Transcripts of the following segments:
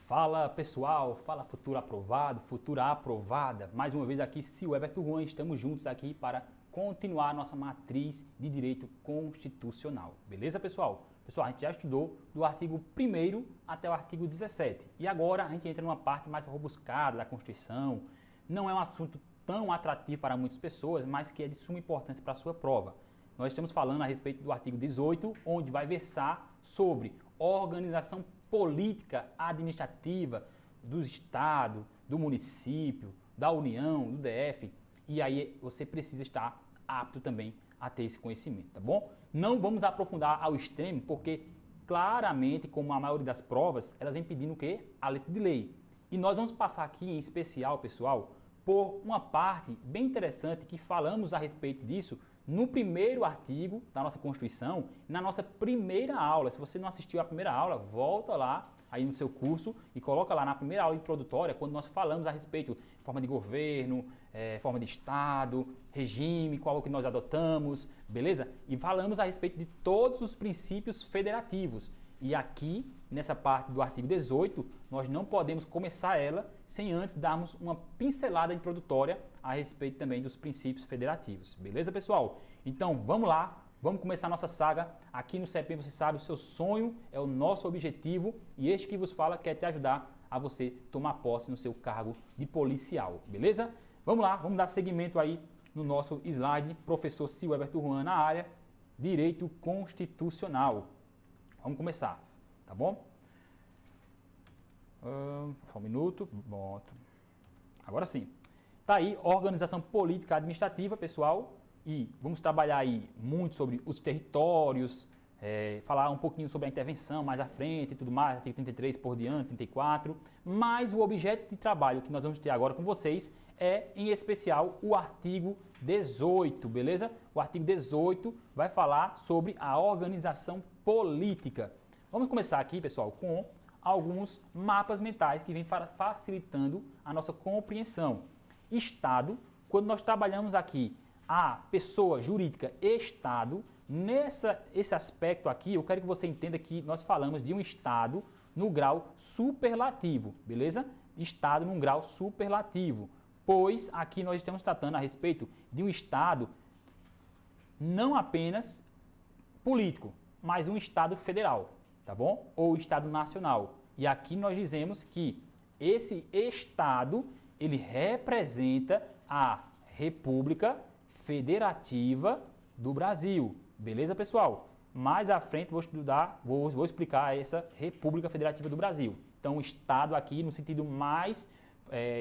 Fala pessoal, fala futuro aprovado, futura aprovada. Mais uma vez aqui, Sil Everton Juan, estamos juntos aqui para continuar a nossa matriz de direito constitucional. Beleza, pessoal? Pessoal, a gente já estudou do artigo 1º até o artigo 17. E agora a gente entra numa parte mais robuscada da Constituição. Não é um assunto tão atrativo para muitas pessoas, mas que é de suma importância para a sua prova. Nós estamos falando a respeito do artigo 18, onde vai versar sobre organização política administrativa dos estados, do município, da União, do DF, e aí você precisa estar apto também a ter esse conhecimento, tá bom? Não vamos aprofundar ao extremo, porque claramente, como a maioria das provas, elas vêm pedindo o quê? A letra de lei. E nós vamos passar aqui em especial, pessoal, por uma parte bem interessante que falamos a respeito disso no primeiro artigo da nossa Constituição, na nossa primeira aula. Se você não assistiu a primeira aula, volta lá aí no seu curso e coloca lá na primeira aula introdutória, quando nós falamos a respeito de forma de governo, forma de Estado, regime, qual é o que nós adotamos, beleza? E falamos a respeito de todos os princípios federativos. E aqui, nessa parte do artigo 18, nós não podemos começar ela sem antes darmos uma pincelada introdutória a respeito também dos princípios federativos. Beleza, pessoal? Então, vamos lá, vamos começar a nossa saga. Aqui no CEPEM, você sabe, o seu sonho é o nosso objetivo e este que vos fala quer te ajudar a você tomar posse no seu cargo de policial. Beleza? Vamos lá, vamos dar seguimento aí no nosso slide. Professor Sil Everton Juan na área Direito Constitucional. Vamos começar, tá bom? Só um minuto. Bom, agora sim. Tá aí, organização política administrativa, pessoal. E vamos trabalhar aí muito sobre os territórios, falar um pouquinho sobre a intervenção mais à frente e tudo mais, artigo 33 por diante, 34. Mas o objeto de trabalho que nós vamos ter agora com vocês é, em especial, o artigo 18, beleza? O artigo 18 vai falar sobre a organização política. Vamos começar aqui, pessoal, com alguns mapas mentais que vêm facilitando a nossa compreensão. Estado, quando nós trabalhamos aqui a pessoa jurídica Estado, esse aspecto aqui, eu quero que você entenda que nós falamos de um Estado no grau superlativo, beleza? Estado num grau superlativo, pois aqui nós estamos tratando a respeito de um Estado não apenas político, mas um Estado federal, tá bom? Ou Estado nacional. E aqui nós dizemos que esse Estado, ele representa a República Federativa do Brasil. Beleza, pessoal? Mais à frente vou explicar essa República Federativa do Brasil. Então, o Estado aqui no sentido mais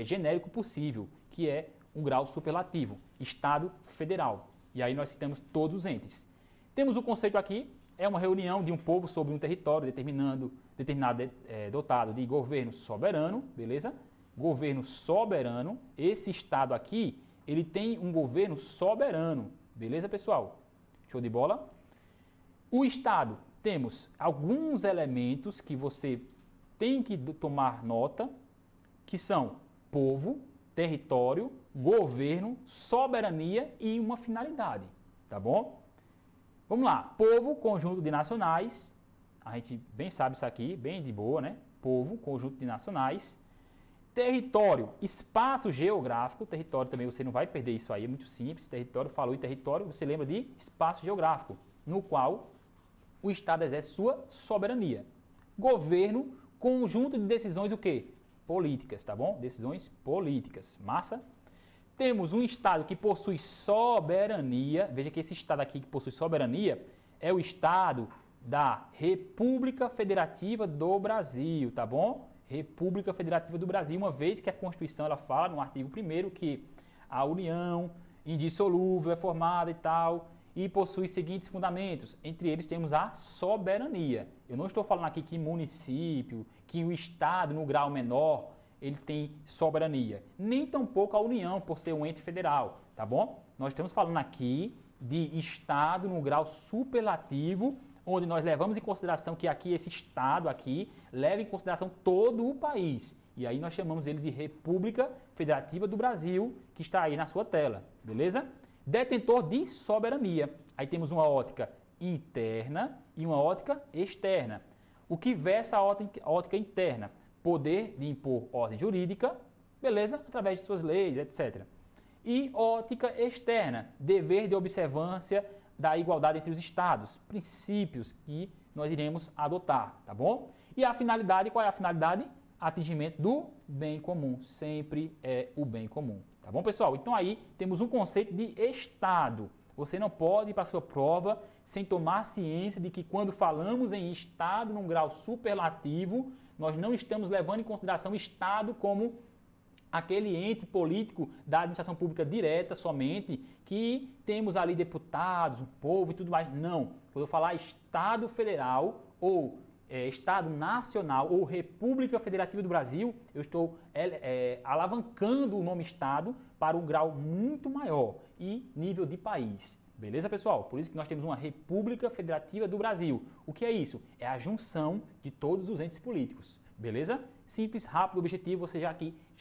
genérico possível, que é um grau superlativo, Estado Federal. E aí nós citamos todos os entes. Temos o conceito aqui, é uma reunião de um povo sobre um território determinado dotado de governo soberano, beleza? Governo soberano, esse Estado aqui, ele tem um governo soberano, beleza, pessoal? Show de bola? O Estado, temos alguns elementos que você tem que tomar nota, que são povo, território, governo, soberania e uma finalidade, tá bom? Vamos lá, povo, conjunto de nacionais, a gente bem sabe isso aqui, bem de boa, né? Povo, conjunto de nacionais. Território, espaço geográfico, território também você não vai perder isso aí, é muito simples, território, falou em território, você lembra de espaço geográfico, no qual o Estado exerce sua soberania. Governo, conjunto de decisões o quê? Políticas, tá bom? Decisões políticas, massa? Temos um Estado que possui soberania, veja que esse Estado aqui que possui soberania é o Estado da República Federativa do Brasil, tá bom? República Federativa do Brasil, uma vez que a Constituição ela fala no artigo 1º que a União indissolúvel é formada e tal, e possui os seguintes fundamentos, entre eles temos a soberania. Eu não estou falando aqui que município, que o Estado no grau menor, ele tem soberania, nem tampouco a União por ser um ente federal, tá bom? Nós estamos falando aqui de Estado no grau superlativo, onde nós levamos em consideração que aqui esse Estado aqui leva em consideração todo o país. E aí nós chamamos ele de República Federativa do Brasil, que está aí na sua tela, beleza? Detentor de soberania. Aí temos uma ótica interna e uma ótica externa. O que versa a ótica interna? poder de impor ordem jurídica, beleza? Através de suas leis, etc. E ótica externa, dever de observância da igualdade entre os estados, princípios que nós iremos adotar, tá bom? E a finalidade, qual é a finalidade? Atingimento do bem comum, sempre é o bem comum, tá bom, pessoal? Então aí temos um conceito de Estado. Você não pode ir para a sua prova sem tomar ciência de que quando falamos em Estado num grau superlativo, nós não estamos levando em consideração o Estado como aquele ente político da administração pública direta somente, que temos ali deputados, um povo e tudo mais. Não. Quando eu falar Estado Federal ou Estado Nacional ou República Federativa do Brasil, eu estou alavancando o nome Estado para um grau muito maior e nível de país. Beleza, pessoal? Por isso que nós temos uma República Federativa do Brasil. O que é isso? É a junção de todos os entes políticos. Beleza? Simples, rápido, objetivo, você já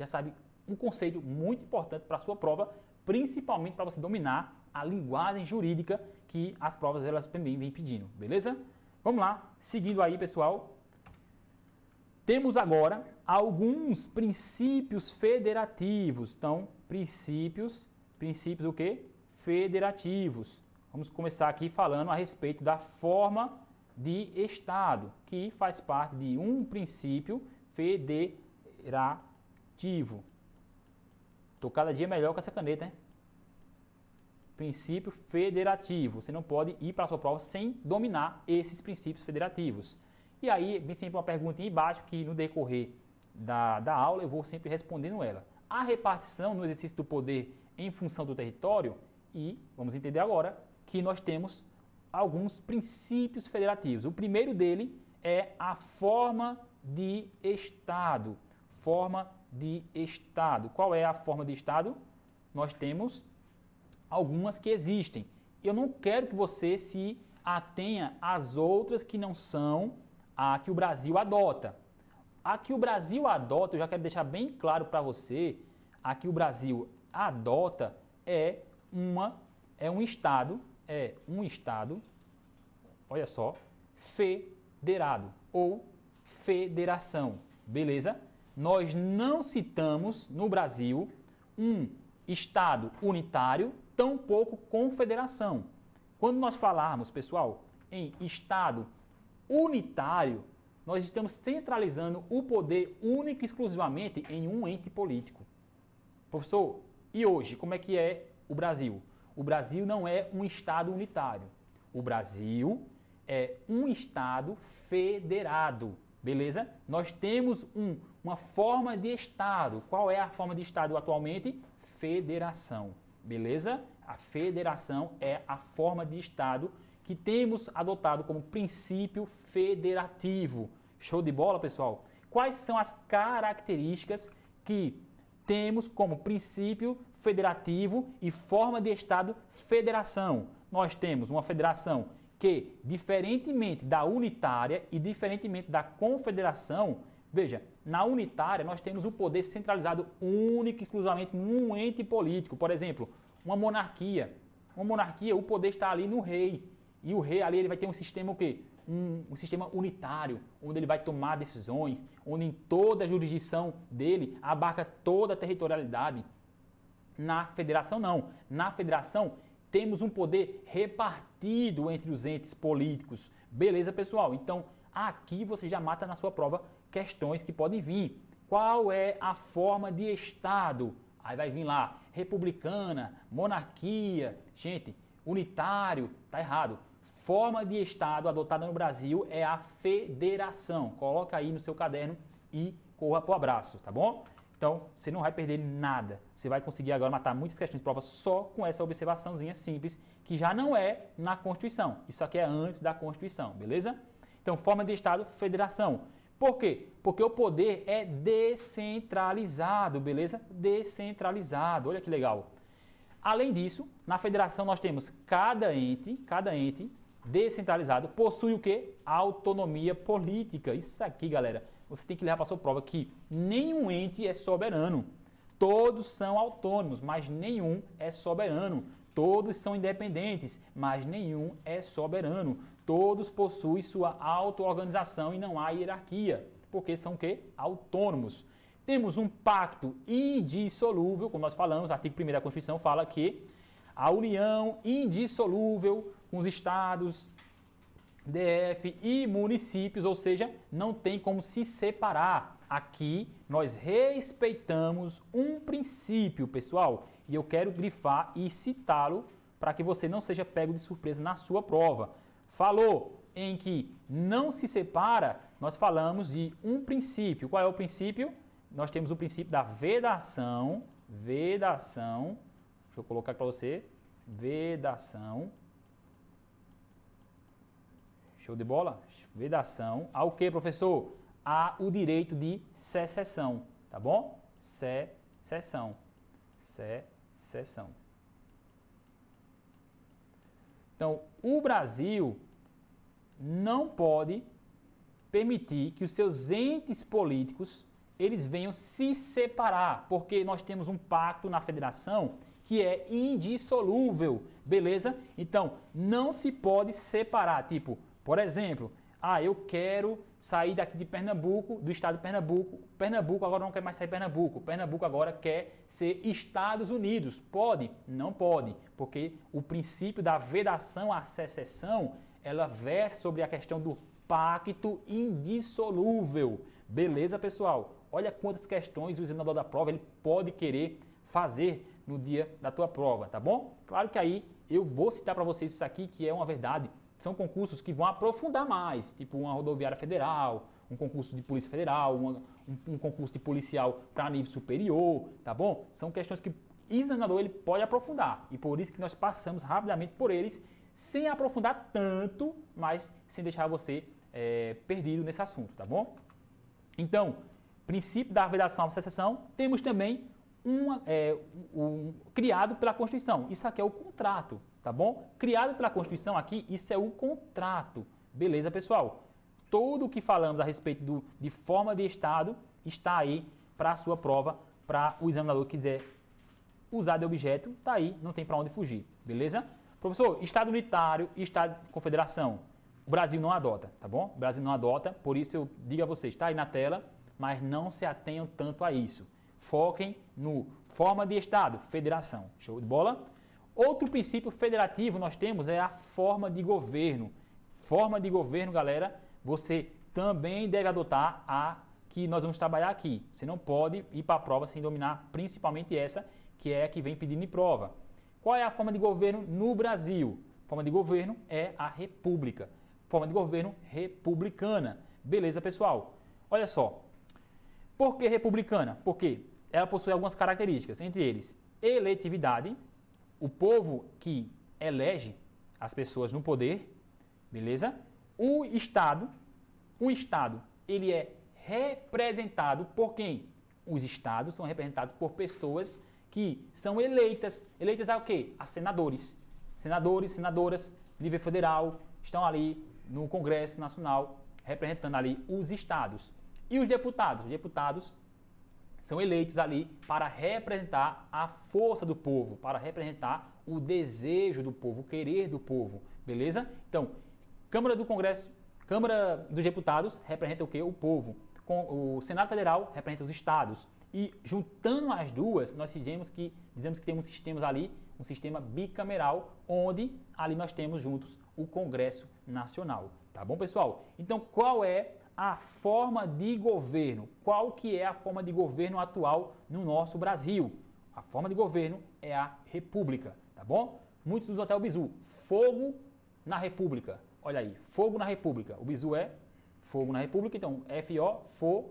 sabe um conceito muito importante para a sua prova, principalmente para você dominar a linguagem jurídica que as provas elas também vêm pedindo. Beleza? Vamos lá, seguindo aí, pessoal. Temos agora alguns princípios federativos. Então, princípios o quê? Federativos. Vamos começar aqui falando a respeito da forma de Estado, que faz parte de um princípio federativo. Estou cada dia melhor com essa caneta, hein? Princípio federativo. Você não pode ir para a sua prova sem dominar esses princípios federativos. E aí vem sempre uma pergunta embaixo que no decorrer da aula eu vou sempre respondendo ela. A repartição no exercício do poder em função do território, e vamos entender agora que nós temos alguns princípios federativos. O primeiro dele é a forma de Estado. Forma de Estado. Qual é a forma de Estado? Nós temos algumas que existem. Eu não quero que você se atenha às outras que não são a que o Brasil adota. A que o Brasil adota, eu já quero deixar bem claro para você, a que o Brasil adota é um Estado, olha só, federado ou federação, beleza? Nós não citamos no Brasil um Estado unitário, tampouco confederação. Quando nós falarmos, pessoal, em Estado unitário, nós estamos centralizando o poder único e exclusivamente em um ente político. Professor, e hoje, como é que é o Brasil? O Brasil não é um Estado unitário. O Brasil é um Estado federado, beleza? Nós temos uma forma de Estado. Qual é a forma de Estado atualmente? Federação, beleza? A federação é a forma de Estado que temos adotado como princípio federativo. Show de bola, pessoal? Quais são as características que temos como princípio federativo e forma de Estado federação? Nós temos uma federação que, diferentemente da unitária e diferentemente da confederação, veja, na unitária nós temos o poder centralizado único e exclusivamente num ente político. Por exemplo, uma monarquia. Uma monarquia, o poder está ali no rei. E o rei ali ele vai ter um sistema o quê? Um sistema unitário, onde ele vai tomar decisões, onde em toda a jurisdição dele abarca toda a territorialidade. Na federação não. Na federação temos um poder repartido entre os entes políticos. Beleza, pessoal? Então, aqui você já mata na sua prova questões que podem vir. Qual é a forma de Estado? Aí vai vir lá, republicana, monarquia, gente, unitário, tá errado. Forma de Estado adotada no Brasil é a federação. Coloca aí no seu caderno e corra pro abraço, tá bom? Então, você não vai perder nada. Você vai conseguir agora matar muitas questões de prova só com essa observaçãozinha simples, que já não é na Constituição. Isso aqui é antes da Constituição, beleza? Então, forma de Estado, federação. Por quê? Porque o poder é descentralizado, beleza? Descentralizado, olha que legal. Além disso, na federação nós temos cada ente descentralizado possui o quê? Autonomia política. Isso aqui, galera, você tem que levar para a sua prova que nenhum ente é soberano. Todos são autônomos, mas nenhum é soberano. Todos são independentes, mas nenhum é soberano. Todos possuem sua auto-organização e não há hierarquia. porque são o quê? Autônomos. Temos um pacto indissolúvel, como nós falamos, o artigo 1º da Constituição fala que a união indissolúvel com os estados, DF e municípios, ou seja, não tem como se separar. Aqui nós respeitamos um princípio, pessoal, e eu quero grifar e citá-lo para que você não seja pego de surpresa na sua prova. Falou em que não se separa, nós falamos de um princípio. Qual é o princípio? Nós temos o princípio da vedação, deixa eu colocar aqui para você, vedação, show de bola? Vedação, ao que, professor? Há o direito de secessão, tá bom? Secessão. Então, o Brasil não pode permitir que os seus entes políticos eles venham se separar, porque nós temos um pacto na federação que é indissolúvel, beleza? Então, não se pode separar, tipo, por exemplo, eu quero sair daqui de Pernambuco, do estado de Pernambuco, Pernambuco agora não quer mais sair de Pernambuco, Pernambuco agora quer ser Estados Unidos. Pode? Não pode, porque o princípio da vedação à secessão, ela versa sobre a questão do pacto indissolúvel. Beleza, pessoal? Olha quantas questões o examinador da prova ele pode querer fazer no dia da tua prova, tá bom? Claro que aí eu vou citar para vocês isso aqui, que é uma verdade. São concursos que vão aprofundar mais, tipo uma rodoviária federal, um concurso de polícia federal, um concurso de policial para nível superior, tá bom? São questões que o examinador ele pode aprofundar e por isso que nós passamos rapidamente por eles, sem aprofundar tanto, mas sem deixar você perdido nesse assunto, tá bom? Então, princípio da vedação à secessão, temos também criado pela Constituição. Isso aqui é o contrato, tá bom? Criado pela Constituição aqui, isso é o contrato. Beleza, pessoal? Tudo o que falamos a respeito de forma de Estado está aí para a sua prova, para o examinador que quiser usar de objeto, tá aí, não tem para onde fugir. Beleza? Professor, Estado unitário e Estado de confederação. O Brasil não adota, tá bom? O Brasil não adota, por isso eu digo a vocês, está aí na tela, mas não se atenham tanto a isso. Foquem no forma de Estado, federação. Show de bola? Outro princípio federativo nós temos é a forma de governo. Forma de governo, galera, você também deve adotar a que nós vamos trabalhar aqui. Você não pode ir para a prova sem dominar principalmente essa, que é a que vem pedindo em prova. Qual é a forma de governo no Brasil? Forma de governo é a república. Forma de governo republicana. Beleza, pessoal? Olha só. Por que republicana? Porque ela possui algumas características, entre eles, eletividade, o povo que elege as pessoas no poder, beleza? O Estado, ele é representado por quem? Os estados são representados por pessoas que são eleitas. Eleitas a o quê? A senadores. Senadores, senadoras, nível federal, estão ali no Congresso Nacional, representando ali os estados. E os deputados? Os deputados são eleitos ali para representar a força do povo, para representar o desejo do povo, o querer do povo, beleza? Então, Câmara do Congresso, Câmara dos Deputados representa o quê? O povo. O Senado Federal representa os estados. E juntando as duas, nós dizemos que temos sistemas ali, um sistema bicameral, onde ali nós temos juntos o Congresso Nacional. Tá bom, pessoal? Então, qual é a forma de governo? Qual que é a forma de governo atual no nosso Brasil? A forma de governo é a república, tá bom? Muitos usam até o bizu, fogo na república. Olha aí, fogo na república. O bizu é fogo na república, então F-O, fo,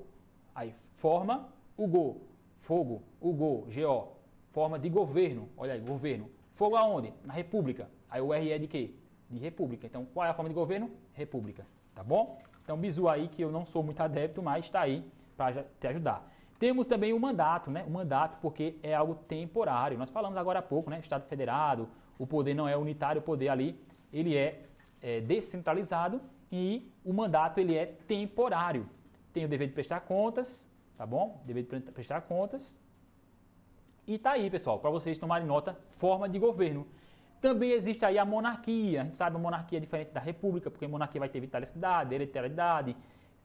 aí forma, o go, fogo, o go, G-O, forma de governo. Olha aí, governo. Fogo aonde? Na república. Aí o R é de quê? De república. Então, qual é a forma de governo? República, tá bom? Então, bizu aí, que eu não sou muito adepto, mas está aí para te ajudar. Temos também o mandato, né? O mandato porque é algo temporário. Nós falamos agora há pouco, né? Estado federado, o poder não é unitário, o poder ali, ele é descentralizado e o mandato, ele é temporário. Tem o dever de prestar contas, tá bom? Dever de prestar contas. E tá aí, pessoal, para vocês tomarem nota, forma de governo. Também existe aí a monarquia. A gente sabe que a monarquia é diferente da república, porque a monarquia vai ter vitalidade, hereditariedade,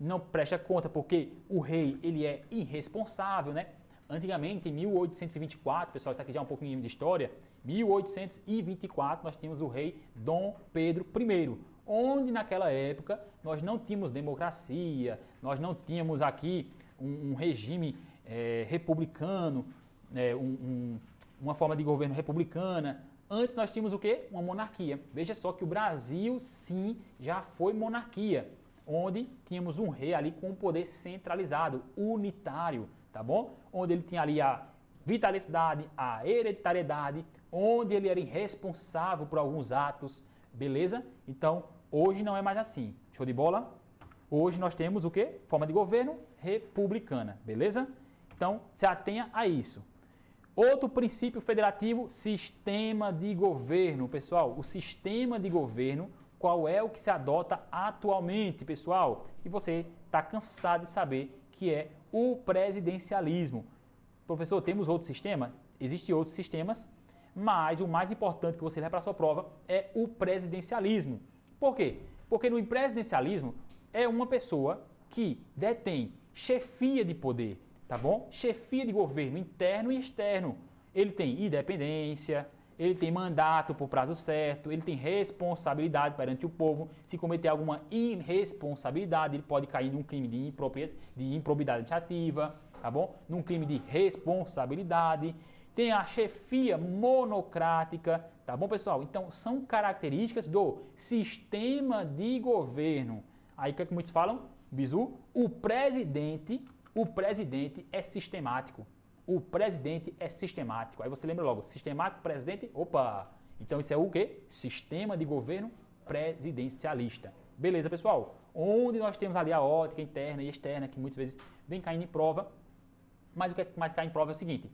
não presta conta porque o rei ele é irresponsável, né? Antigamente, em 1824, pessoal, isso aqui já é um pouquinho de história, 1824 nós tínhamos o rei Dom Pedro I, onde naquela época nós não tínhamos democracia, nós não tínhamos aqui um regime republicano, uma forma de governo republicana. Antes nós tínhamos o quê? Uma monarquia. Veja só que o Brasil sim já foi monarquia, onde tínhamos um rei ali com um poder centralizado, unitário, tá bom? Onde ele tinha ali a vitaliciedade, a hereditariedade, onde ele era irresponsável por alguns atos, beleza? Então, hoje não é mais assim. Show de bola? Hoje nós temos o quê? Forma de governo republicana, beleza? Então, se atenha a isso. Outro princípio federativo, sistema de governo. Pessoal, o sistema de governo, qual é o que se adota atualmente, pessoal? E você está cansado de saber que é o presidencialismo. Professor, temos outro sistema? Existem outros sistemas, mas o mais importante que você leva para a sua prova é o presidencialismo. Por quê? Porque no presidencialismo é uma pessoa que detém chefia de poder, tá bom? Chefia de governo interno e externo. Ele tem independência, ele tem mandato por prazo certo, ele tem responsabilidade perante o povo. Se cometer alguma irresponsabilidade, ele pode cair num crime de improbidade administrativa, tá bom? Num crime de responsabilidade. Tem a chefia monocrática, tá bom, pessoal? Então, são características do sistema de governo. Aí, o que é que muitos falam? Bizu, o presidente é sistemático. O presidente é sistemático. Aí você lembra logo, sistemático, presidente, opa! Então isso é o quê? Sistema de governo presidencialista. Beleza, pessoal? Onde nós temos ali a ótica interna e externa, que muitas vezes vem caindo em prova. Mas o que mais cai em prova é o seguinte,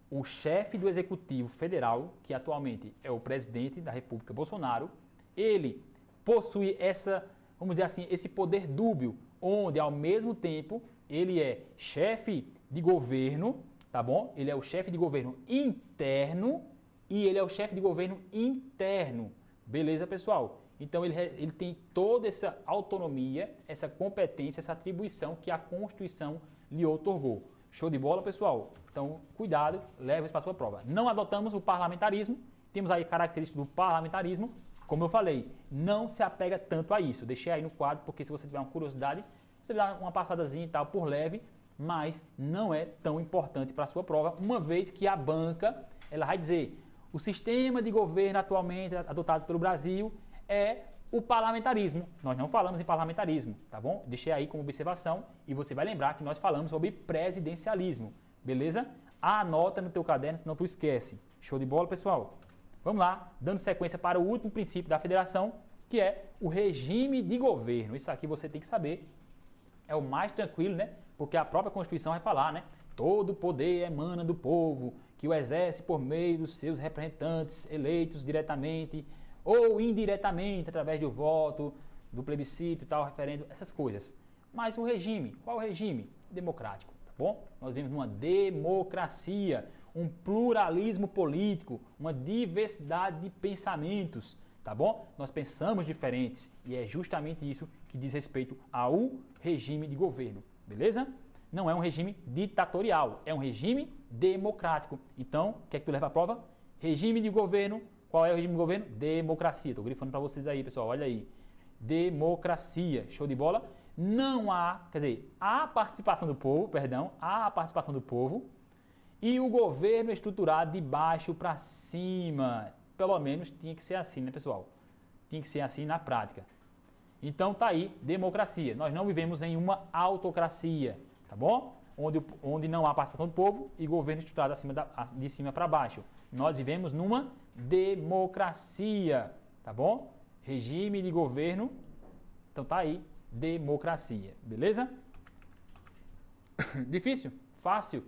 o chefe do Executivo Federal, que atualmente é o presidente da República, Bolsonaro, ele possui vamos dizer assim, esse poder dúbio, onde ao mesmo tempo ele é chefe de governo, tá bom? Ele é o chefe de governo interno e ele é o chefe de governo interno. Beleza, pessoal? Então ele tem toda essa autonomia, essa competência, essa atribuição que a Constituição lhe outorgou. Show de bola, pessoal? Então, cuidado, leva isso para a sua prova. Não adotamos o parlamentarismo, temos aí características do parlamentarismo. Como eu falei, não se apega tanto a isso. Deixei aí no quadro, porque se você tiver uma curiosidade, você dá uma passadazinha e tal por leve, mas não é tão importante para a sua prova, uma vez que a banca ela vai dizer o sistema de governo atualmente adotado pelo Brasil é o parlamentarismo. Nós não falamos em parlamentarismo, tá bom? Deixei aí como observação e você vai lembrar que nós falamos sobre presidencialismo, beleza? Anota no teu caderno, senão tu esquece. Show de bola, pessoal? Vamos lá, dando sequência para o último princípio da federação, que é o regime de governo. Isso aqui você tem que saber. É o mais tranquilo, né? Porque a própria Constituição vai falar, né? Todo poder emana do povo, que o exerce por meio dos seus representantes eleitos diretamente ou indiretamente através do voto, do plebiscito e tal, referendo, essas coisas. Mas o regime, qual o regime? Democrático, tá bom? Nós vivemos numa democracia, um pluralismo político, uma diversidade de pensamentos, tá bom? Nós pensamos diferentes e é justamente isso que diz respeito ao regime de governo, beleza? Não é um regime ditatorial, é um regime democrático. Então, o que é que tu leva à prova? Regime de governo. Qual é o regime de governo? Democracia. Estou grifando para vocês aí, pessoal, olha aí. Democracia, show de bola? Não há, quer dizer, há participação do povo, há a participação do povo e o governo é estruturado de baixo para cima. Pelo menos tinha que ser assim, né, pessoal? Tinha que ser assim na prática. Então tá aí, democracia. Nós não vivemos em uma autocracia, tá bom? Onde não há participação do povo e governo estruturado de cima para baixo. Nós vivemos numa democracia, tá bom? Regime de governo, então tá aí, democracia, beleza? Difícil? Fácil?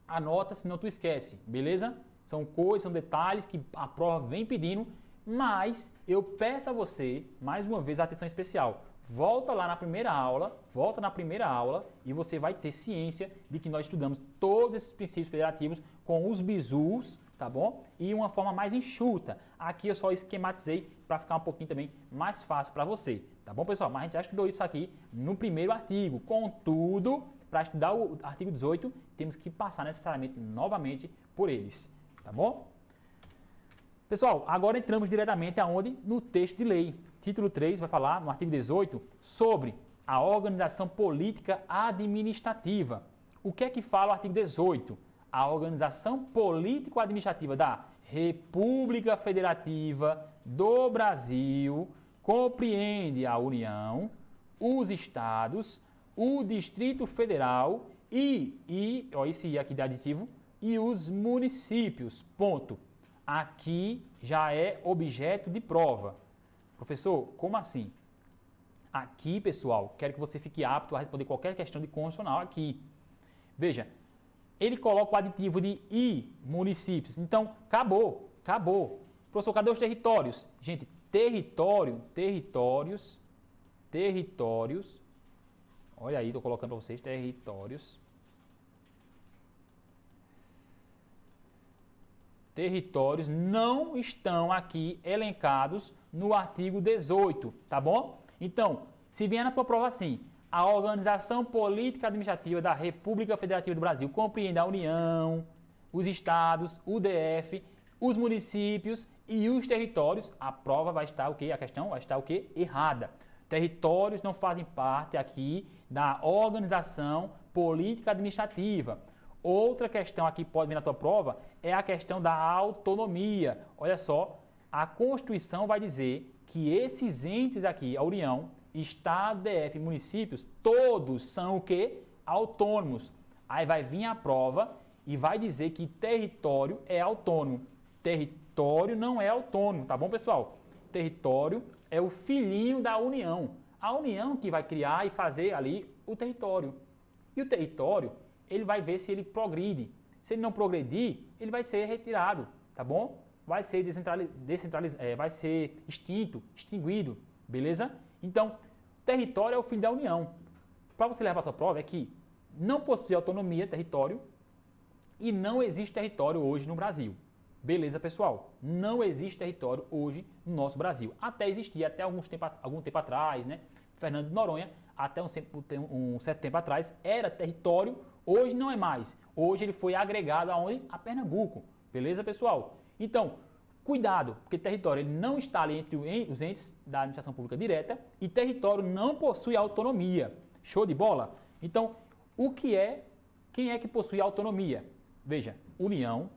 Anota, senão tu esquece, beleza? São coisas, são detalhes que a prova vem pedindo, mas eu peço a você, mais uma vez, atenção especial. Volta na primeira aula e você vai ter ciência de que nós estudamos todos esses princípios federativos com os bizus, tá bom? E uma forma mais enxuta. Aqui eu só esquematizei para ficar um pouquinho também mais fácil para você. Tá bom, pessoal? Mas a gente já estudou isso aqui no primeiro artigo. Contudo, para estudar o artigo 18, temos que passar necessariamente novamente por eles. Tá bom? Pessoal, agora entramos diretamente aonde? No texto de lei. Título 3 vai falar, no artigo 18, sobre a organização política administrativa. O que é que fala o artigo 18? A organização político-administrativa da República Federativa do Brasil compreende a União, os Estados, o Distrito Federal ó, esse aqui de aditivo, e os municípios. Ponto. Aqui já é objeto de prova. Professor, como assim? Aqui, pessoal, quero que você fique apto a responder qualquer questão de constitucional aqui. Veja, ele coloca o aditivo de I, municípios. Então, acabou. Professor, cadê os territórios? Gente, territórios. Olha aí, estou colocando para vocês, territórios. Territórios não estão aqui elencados no artigo 18, tá bom? Então, se vier na tua prova assim, a organização política administrativa da República Federativa do Brasil compreende a União, os estados, o DF, os municípios e os territórios, a prova vai estar o quê? A questão vai estar o quê? Errada. Territórios não fazem parte aqui da organização política administrativa. Outra questão aqui pode vir na tua prova é a questão da autonomia. Olha só, a Constituição vai dizer que esses entes aqui, a União, Estado, DF, municípios, todos são o quê? Autônomos. Aí vai vir a prova e vai dizer que território é autônomo. Território não é autônomo, tá bom, pessoal? Território é o filhinho da União. A União que vai criar e fazer ali o território. E o território, ele vai ver se ele progride. Se ele não progredir, ele vai ser retirado, tá bom? Vai ser vai ser extinguido, beleza? Então, território é o filho da União. Para você levar a sua prova é que não possui autonomia, território, e não existe território hoje no Brasil. Beleza, pessoal? Não existe território hoje no nosso Brasil. Até existia, até algum tempo atrás, né? Fernando de Noronha, até um certo tempo atrás, era território, hoje não é mais. Hoje ele foi agregado aonde? A Pernambuco. Beleza, pessoal? Então, cuidado, porque território ele não está ali entre os entes da administração pública direta e território não possui autonomia. Show de bola? Então, quem é que possui autonomia? Veja, União,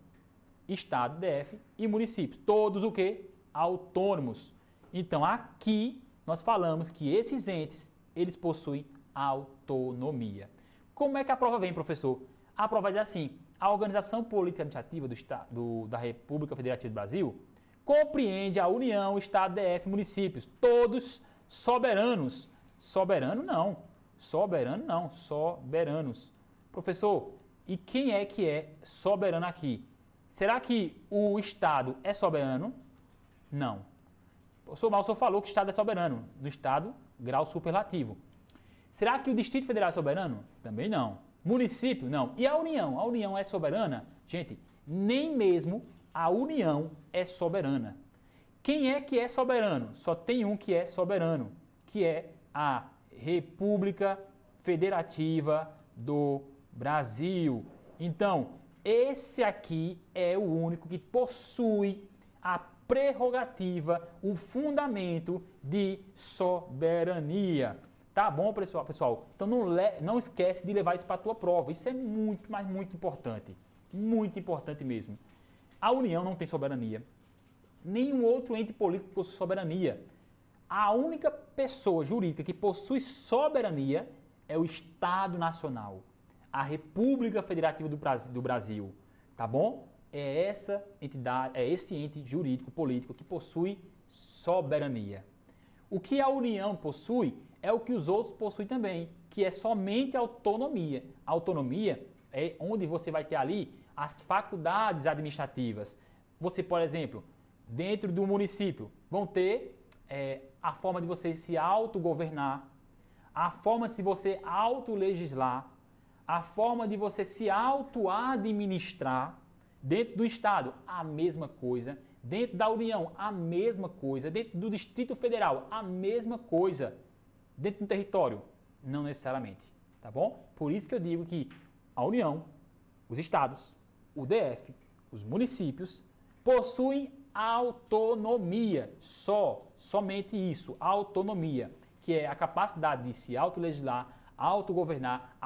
Estado, DF e municípios. Todos o quê? Autônomos. Então, aqui nós falamos que esses entes, eles possuem autonomia. Como é que a prova vem, professor? A prova vai dizer assim, a organização política administrativa da República Federativa do Brasil compreende a União, Estado, DF, municípios, todos soberanos. Soberanos. Professor, e quem é que é soberano aqui? Será que o Estado é soberano? Não. O senhor falou que o Estado é soberano. No Estado, grau superlativo. Será que o Distrito Federal é soberano? Também não. Município? Não. E a União? A União é soberana? Gente, nem mesmo a União é soberana. Quem é que é soberano? Só tem um que é soberano, que é a República Federativa do Brasil. Então, esse aqui é o único que possui a prerrogativa, o fundamento de soberania. Tá bom, pessoal? Então não esquece de levar isso para a tua prova. Isso é muito, mas muito importante. Muito importante mesmo. A União não tem soberania. Nenhum outro ente político possui soberania. A única pessoa jurídica que possui soberania é o Estado Nacional. A República Federativa do Brasil. Tá bom? É essa entidade, é esse ente jurídico político que possui soberania. O que a União possui é o que os outros possuem também, que é somente autonomia. A autonomia é onde você vai ter ali as faculdades administrativas. Você, por exemplo, dentro do município, vão ter a forma de você se autogovernar, a forma de você autolegislar, a forma de você se auto-administrar. Dentro do Estado, a mesma coisa. Dentro da União, a mesma coisa. Dentro do Distrito Federal, a mesma coisa. Dentro do território, não necessariamente. Tá bom? Por isso que eu digo que a União, os estados, o DF, os municípios possuem autonomia. Somente isso, autonomia, que é a capacidade de se autolegislar, autogovernar,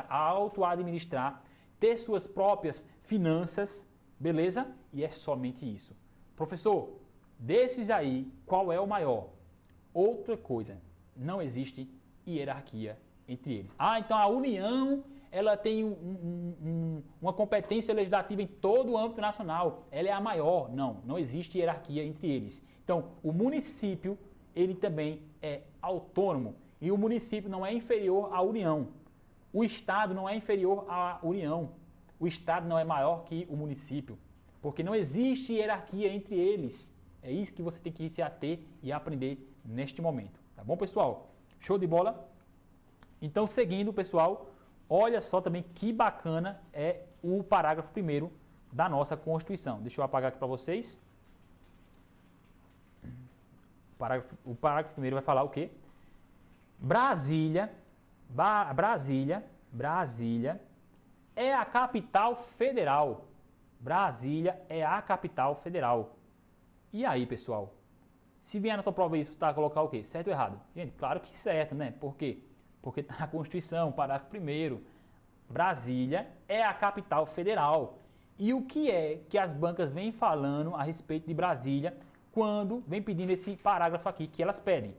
autoadministrar, ter suas próprias finanças, beleza? E é somente isso. Professor, desses aí, qual é o maior? Outra coisa, não existe hierarquia entre eles. Então a União, ela tem uma competência legislativa em todo o âmbito nacional. Ela é a maior. Não existe hierarquia entre eles. Então, o município, ele também é autônomo. E o município não é inferior à União. O Estado não é inferior à União. O Estado não é maior que o município. Porque não existe hierarquia entre eles. É isso que você tem que se ater e aprender neste momento. Tá bom, pessoal? Show de bola? Então, seguindo, pessoal, olha só também que bacana é o parágrafo 1º da nossa Constituição. Deixa eu apagar aqui para vocês. O parágrafo 1º vai falar o quê? Brasília é a capital federal. Brasília é a capital federal. E aí, pessoal? Se vier na tua prova isso, você vai colocar o quê? Certo ou errado? Gente, claro que certo, né? Por quê? Porque está na Constituição, parágrafo 1º. Brasília é a capital federal. E o que é que as bancas vêm falando a respeito de Brasília quando vem pedindo esse parágrafo aqui que elas pedem?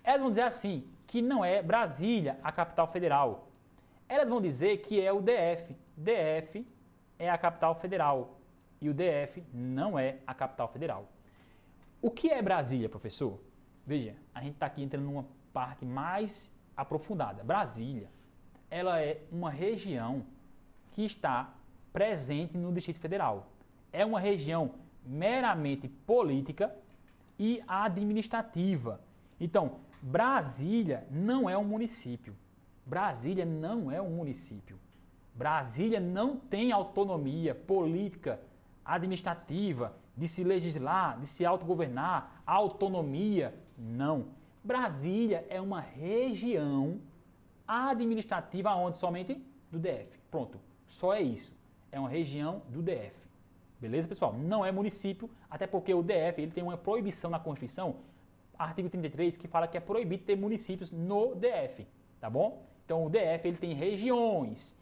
Elas vão dizer assim, que não é Brasília a capital federal. Elas vão dizer que é o DF. DF é a capital federal. E o DF não é a capital federal. O que é Brasília, professor? Veja, a gente está aqui entrando numa parte mais aprofundada. Brasília, ela é uma região que está presente no Distrito Federal. É uma região meramente política e administrativa. Então, Brasília não é um município. Brasília não é um município. Brasília não tem autonomia política, administrativa, de se legislar, de se autogovernar, autonomia, não. Brasília é uma região administrativa onde somente do DF. Pronto, só é isso. É uma região do DF. Beleza, pessoal? Não é município, até porque o DF ele tem uma proibição na Constituição, artigo 33, que fala que é proibido ter municípios no DF, tá bom? Então o DF ele tem regiões.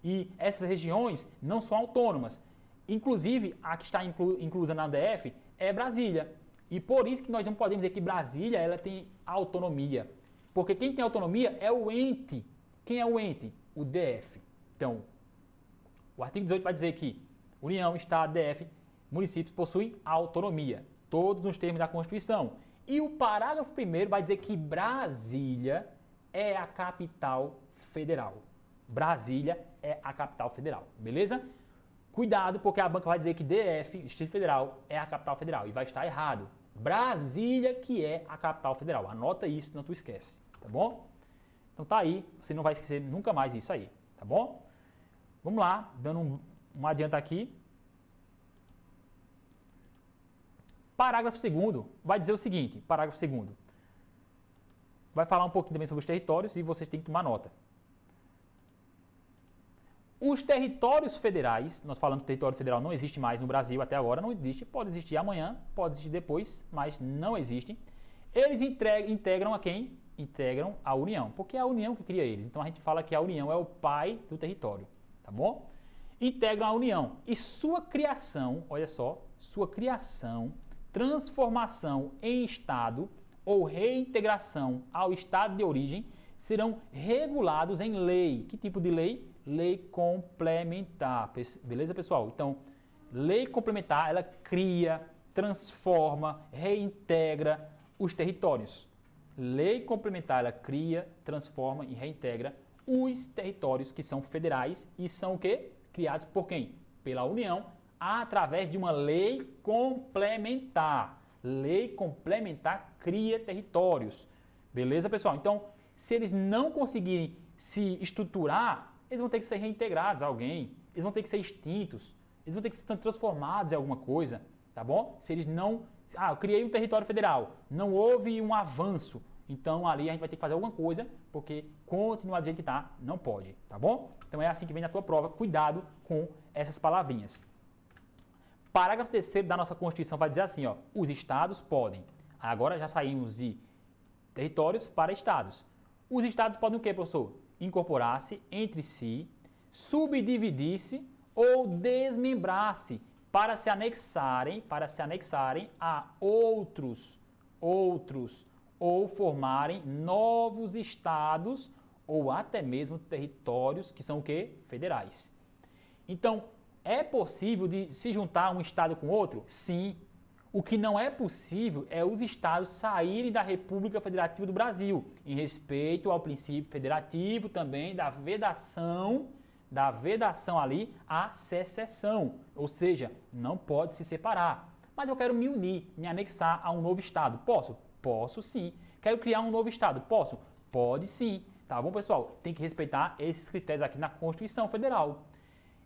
E essas regiões não são autônomas. Inclusive, a que está inclusa na DF é Brasília. E por isso que nós não podemos dizer que Brasília ela tem autonomia. Porque quem tem autonomia é o ente. Quem é o ente? O DF. Então, o artigo 18 vai dizer que União, Estado, DF, municípios possuem autonomia. Todos nos termos da Constituição. E o parágrafo 1º vai dizer que Brasília é a capital federal. Brasília é a capital federal. Beleza? Cuidado, porque a banca vai dizer que DF, Distrito Federal, é a capital federal. E vai estar errado. Brasília que é a capital federal. Anota isso, não tu esquece. Tá bom? Então tá aí. Você não vai esquecer nunca mais isso aí. Tá bom? Vamos lá, dando um adianta aqui. Parágrafo 2º vai dizer o seguinte. Parágrafo 2º. Vai falar um pouquinho também sobre os territórios e vocês têm que tomar nota. Os territórios federais, nós falamos que território federal não existe mais no Brasil até agora, não existe, pode existir amanhã, pode existir depois, mas não existe. Eles integram a quem? Integram a União, porque é a União que cria eles. Então a gente fala que a União é o pai do território, tá bom? Integram a União e sua criação, olha só, sua criação, transformação em Estado ou reintegração ao Estado de origem serão regulados em lei. Que tipo de lei? Lei complementar. Beleza, pessoal? Então, lei complementar, ela cria, transforma, reintegra os territórios. Lei complementar, ela cria, transforma e reintegra os territórios que são federais e são o quê? Criados por quem? Pela União, através de uma lei complementar. Lei complementar cria territórios. Beleza, pessoal? Então, se eles não conseguirem se estruturar, eles vão ter que ser reintegrados a alguém, eles vão ter que ser extintos. Eles vão ter que ser transformados em alguma coisa, tá bom? Se eles não... eu criei um território federal, não houve um avanço, então ali a gente vai ter que fazer alguma coisa, porque continuar do jeito que está, não pode, tá bom? Então é assim que vem na tua prova, cuidado com essas palavrinhas. Parágrafo 3º da nossa Constituição vai dizer assim, ó, os estados podem. Agora já saímos de territórios para estados. Os estados podem o quê, professor? Incorporar-se entre si, subdividir-se ou desmembrar-se para se anexarem a outros, ou formarem novos estados ou até mesmo territórios que são o quê? Federais. Então, é possível de se juntar um estado com outro? Sim. O que não é possível é os estados saírem da República Federativa do Brasil, em respeito ao princípio federativo também da vedação ali à secessão, ou seja, não pode se separar. Mas eu quero me unir, me anexar a um novo estado. Posso? Posso sim. Quero criar um novo estado. Posso? Pode sim. Tá bom, pessoal? Tem que respeitar esses critérios aqui na Constituição Federal.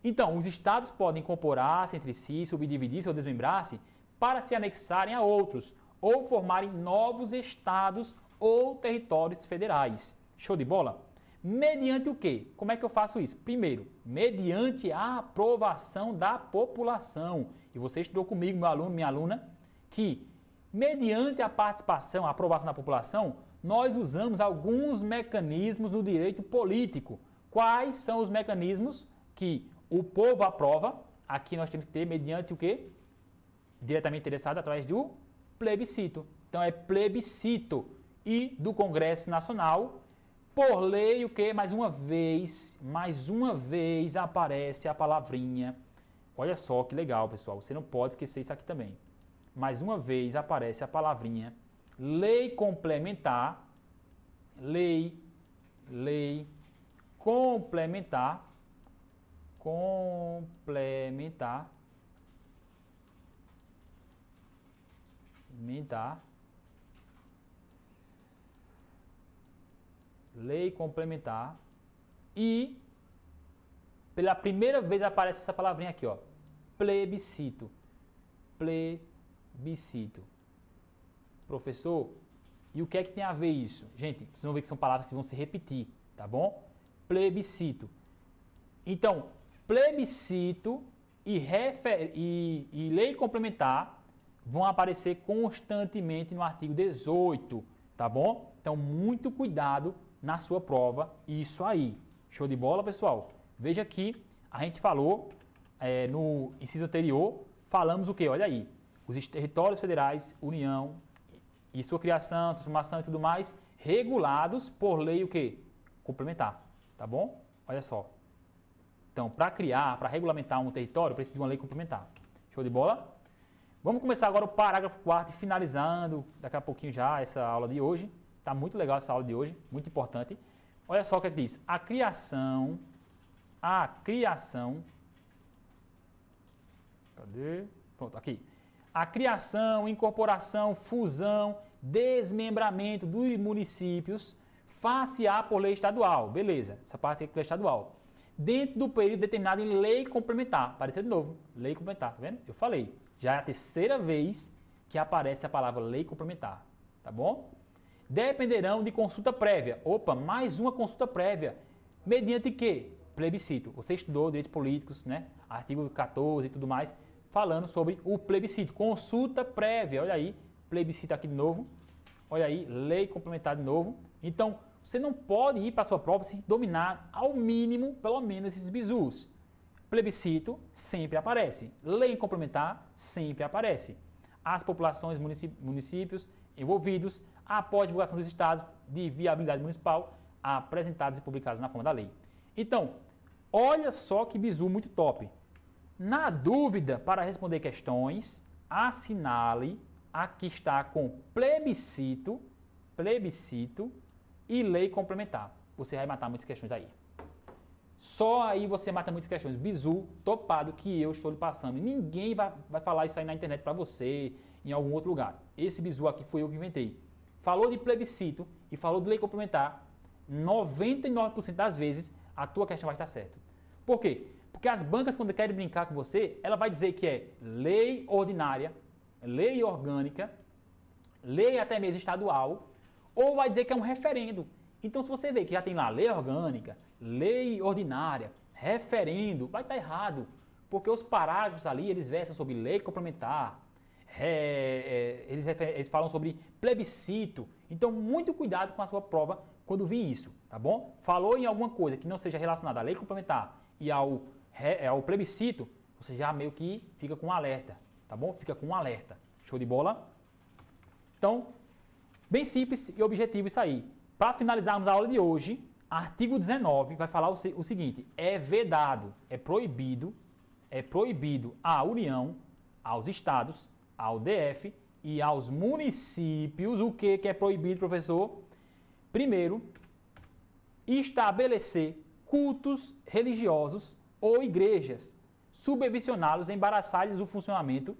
Então, os estados podem incorporar-se entre si, subdividir-se ou desmembrar-se para se anexarem a outros ou formarem novos estados ou territórios federais. Show de bola? Mediante o quê? Como é que eu faço isso? Primeiro, mediante a aprovação da população. E você estudou comigo, meu aluno, minha aluna, que mediante a participação, a aprovação da população, nós usamos alguns mecanismos do direito político. Quais são os mecanismos que o povo aprova? Aqui nós temos que ter mediante o quê? Diretamente interessado através do plebiscito. Então é plebiscito. E do Congresso Nacional, por lei, o quê? Mais uma vez aparece a palavrinha. Olha só que legal, pessoal. Você não pode esquecer isso aqui também. Mais uma vez aparece a palavrinha lei complementar, lei complementar, lei complementar, e pela primeira vez aparece essa palavrinha aqui, ó, plebiscito. Professor, e o que é que tem a ver isso? Gente, vocês vão ver que são palavras que vão se repetir, tá bom? Plebiscito. Então, plebiscito e lei complementar vão aparecer constantemente no artigo 18, tá bom? Então, muito cuidado na sua prova, isso aí. Show de bola, pessoal? Veja que a gente falou no inciso anterior, falamos o quê? Olha aí, os territórios federais, União e sua criação, transformação e tudo mais, regulados por lei o quê? Complementar, tá bom? Olha só. Então, para regulamentar um território, precisa de uma lei complementar. Show de bola? Vamos começar agora o parágrafo 4º, finalizando daqui a pouquinho já essa aula de hoje. Tá muito legal essa aula de hoje, muito importante. Olha só o que é que diz. A criação, cadê? Pronto, aqui. A criação, incorporação, fusão, desmembramento dos municípios far-se-á por lei estadual. Beleza, essa parte aqui é lei estadual. Dentro do período determinado em lei complementar. Apareceu de novo, lei complementar, tá vendo? Eu falei. Já é a terceira vez que aparece a palavra lei complementar, tá bom? Dependerão de consulta prévia. Opa, mais uma consulta prévia. Mediante quê? Plebiscito. Você estudou direitos políticos, né? Artigo 14 e tudo mais, falando sobre o plebiscito. Consulta prévia. Olha aí, plebiscito aqui de novo. Olha aí, lei complementar de novo. Então, você não pode ir para a sua prova sem dominar, ao mínimo, pelo menos, esses bizus. Plebiscito sempre aparece. Lei complementar sempre aparece. As populações, municípios envolvidos, após a divulgação dos estados de viabilidade municipal, apresentados e publicados na forma da lei. Então, olha só que bizu muito top. Na dúvida, para responder questões, assinale, aqui está com plebiscito e lei complementar. Você vai matar muitas questões aí. Só aí você mata muitas questões. Bizu topado que eu estou lhe passando. Ninguém vai falar isso aí na internet para você, em algum outro lugar. Esse bizu aqui foi eu que inventei. Falou de plebiscito e falou de lei complementar, 99% das vezes a tua questão vai estar certa. Por quê? Porque Porque as bancas, quando querem brincar com você, ela vai dizer que é lei ordinária, lei orgânica, lei até mesmo estadual, ou vai dizer que é um referendo. Então, se você vê que já tem lá lei orgânica, lei ordinária, referendo, vai estar errado. Porque os parágrafos ali, eles versam sobre lei complementar, eles falam sobre plebiscito. Então, muito cuidado com a sua prova quando vir isso, tá bom? Falou em alguma coisa que não seja relacionada à lei complementar e ao plebiscito, você já meio que fica com um alerta, tá bom? Fica com um alerta. Show de bola? Então, bem simples e objetivo isso aí. Para finalizarmos a aula de hoje, artigo 19 vai falar o seguinte: é vedado, é proibido à União, aos estados, ao DF e aos municípios. O que é proibido, professor? Primeiro, estabelecer cultos religiosos ou igrejas, supervisioná-los, embaraçar-lhes o funcionamento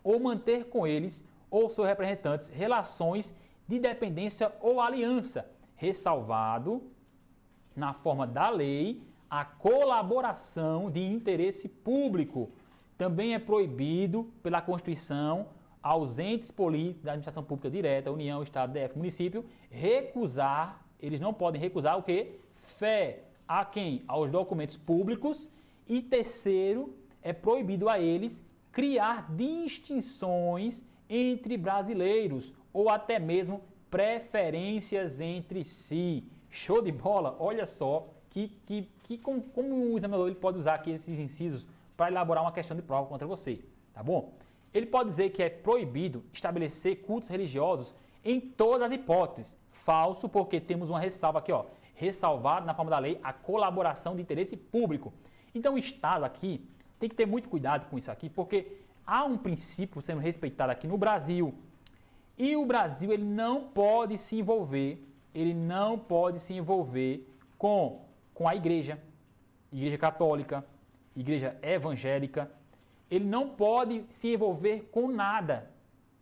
ou manter com eles ou seus representantes relações de dependência ou aliança, ressalvado, na forma da lei, a colaboração de interesse público. Também é proibido pela Constituição aos entes políticos da administração pública direta, União, Estado, DF, município, recusar, eles não podem recusar o quê? Fé a quem? Aos documentos públicos. E terceiro, é proibido a eles criar distinções entre brasileiros ou até mesmo preferências entre si. Show de bola? Olha só como o examinador ele pode usar aqui esses incisos para elaborar uma questão de prova contra você, tá bom? Ele pode dizer que é proibido estabelecer cultos religiosos em todas as hipóteses. Falso, porque temos uma ressalva aqui, ó, ressalvado na forma da lei a colaboração de interesse público. Então o Estado aqui tem que ter muito cuidado com isso aqui, porque há um princípio sendo respeitado aqui no Brasil. E o Brasil ele não pode se envolver com a igreja católica, igreja evangélica. Ele não pode se envolver com nada,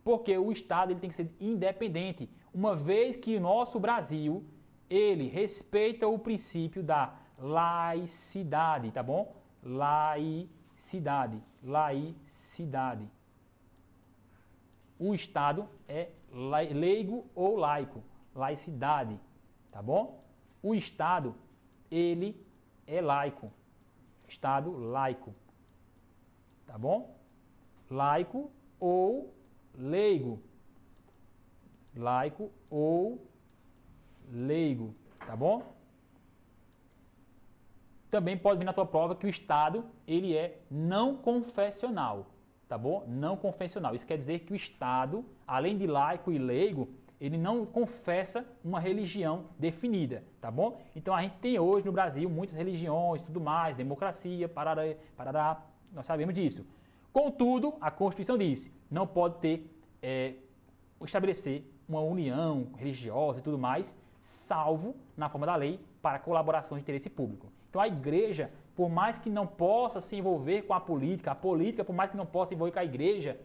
porque o Estado ele tem que ser independente, uma vez que o nosso Brasil ele respeita o princípio da laicidade, tá bom? Laicidade. O Estado é leigo ou laico, laicidade, tá bom? O Estado, ele é laico, Estado laico, tá bom? Laico ou leigo, tá bom? Também pode vir na tua prova que o Estado, ele é não confessional, tá bom? Não confessional. Isso quer dizer que o Estado, além de laico e leigo, ele não confessa uma religião definida, tá bom? Então a gente tem hoje no Brasil muitas religiões, tudo mais, democracia, parará, nós sabemos disso. Contudo, a Constituição diz, não pode ter, estabelecer uma união religiosa e tudo mais, salvo na forma da lei para colaboração de interesse público. Então a igreja, por mais que não possa se envolver com a política, por mais que não possa se envolver com a igreja,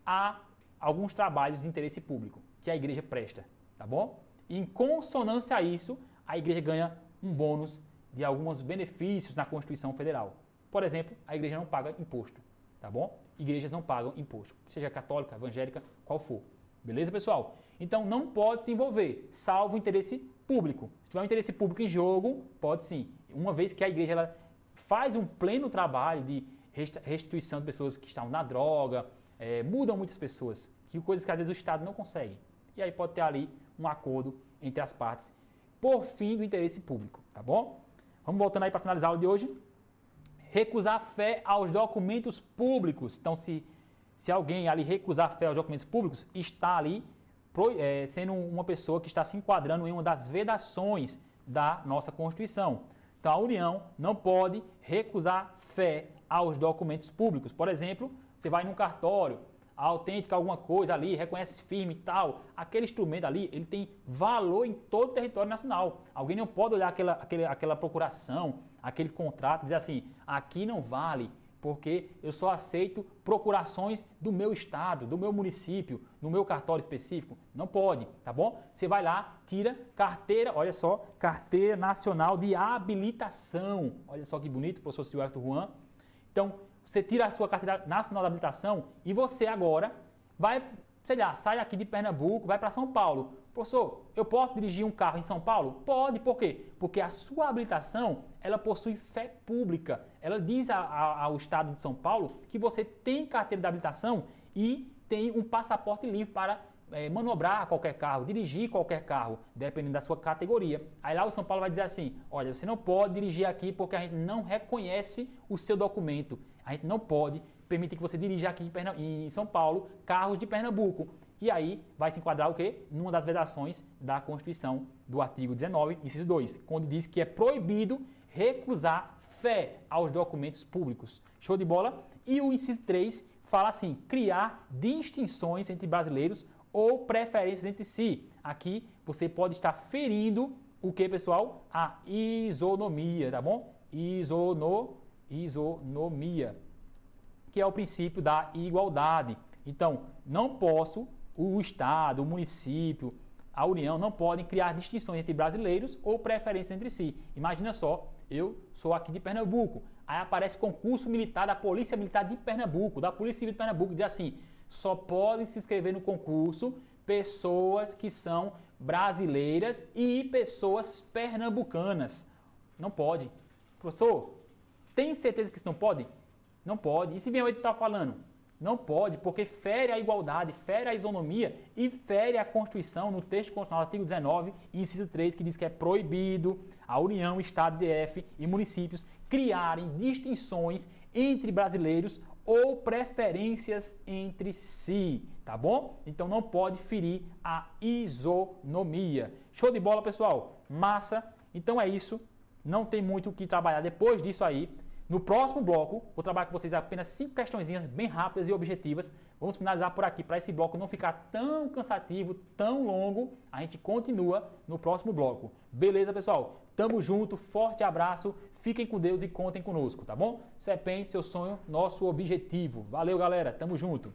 há alguns trabalhos de interesse público que a igreja presta, tá bom? E em consonância a isso, a igreja ganha um bônus de alguns benefícios na Constituição Federal. Por exemplo, a igreja não paga imposto, tá bom? Igrejas não pagam imposto, seja católica, evangélica, qual for. Beleza, pessoal? Então não pode se envolver, salvo interesse público. Se tiver um interesse público em jogo, pode sim. Uma vez que a igreja ela faz um pleno trabalho de restituição de pessoas que estavam na droga, mudam muitas pessoas, coisas que às vezes o Estado não consegue. E aí pode ter ali um acordo entre as partes por fim do interesse público, tá bom? Vamos voltando aí para finalizar a aula de hoje. Recusar fé aos documentos públicos. Então, se alguém ali recusar fé aos documentos públicos, está ali sendo uma pessoa que está se enquadrando em uma das vedações da nossa Constituição. Então, a União não pode recusar fé aos documentos públicos. Por exemplo, você vai num cartório, autêntica alguma coisa ali, reconhece firme e tal, aquele instrumento ali, ele tem valor em todo o território nacional. Alguém não pode olhar aquela procuração, aquele contrato, dizer assim, aqui não vale, porque eu só aceito procurações do meu estado, do meu município, no meu cartório específico. Não pode, tá bom? Você vai lá, tira carteira, olha só, Carteira Nacional de Habilitação. Olha só que bonito, professor Silvestre Juan. Então, você tira a sua Carteira Nacional de Habilitação e você agora vai, sei lá, sai aqui de Pernambuco, vai para São Paulo. Professor, eu posso dirigir um carro em São Paulo? Pode, por quê? Porque a sua habilitação, ela possui fé pública. Ela diz ao Estado de São Paulo que você tem carteira de habilitação e tem um passaporte livre para manobrar qualquer carro, dirigir qualquer carro, dependendo da sua categoria. Aí lá o São Paulo vai dizer assim, olha, você não pode dirigir aqui porque a gente não reconhece o seu documento. A gente não pode permitir que você dirija aqui em São Paulo carros de Pernambuco. E aí vai se enquadrar o quê? Numa das vedações da Constituição do artigo 19, inciso 2, onde diz que é proibido recusar fé aos documentos públicos. Show de bola? E o inciso 3 fala assim, criar distinções entre brasileiros ou preferências entre si. Aqui você pode estar ferindo o que, pessoal? A isonomia, tá bom? Isonomia, que é o princípio da igualdade. Então, não posso, o Estado, o município, a União não podem criar distinções entre brasileiros ou preferências entre si. Imagina só, eu sou aqui de Pernambuco, aí aparece concurso militar da Polícia Militar de Pernambuco, da Polícia Civil de Pernambuco, diz assim, só podem se inscrever no concurso pessoas que são brasileiras e pessoas pernambucanas. Não pode. Professor, tem certeza que isso não pode? Não pode. E se vier o edital falando? Não pode, porque fere a igualdade, fere a isonomia e fere a Constituição no texto constitucional, artigo 19, inciso 3, que diz que é proibido a União, Estado, DF e municípios criarem distinções entre brasileiros ou preferências entre si, tá bom? Então não pode ferir a isonomia. Show de bola, pessoal? Massa. Então é isso. Não tem muito o que trabalhar depois disso aí. No próximo bloco, vou trabalhar com vocês apenas 5 questõezinhas bem rápidas e objetivas. Vamos finalizar por aqui, para esse bloco não ficar tão cansativo, tão longo. A gente continua no próximo bloco. Beleza, pessoal? Tamo junto, forte abraço, fiquem com Deus e contem conosco, tá bom? CEPEM, seu sonho, nosso objetivo. Valeu, galera, tamo junto.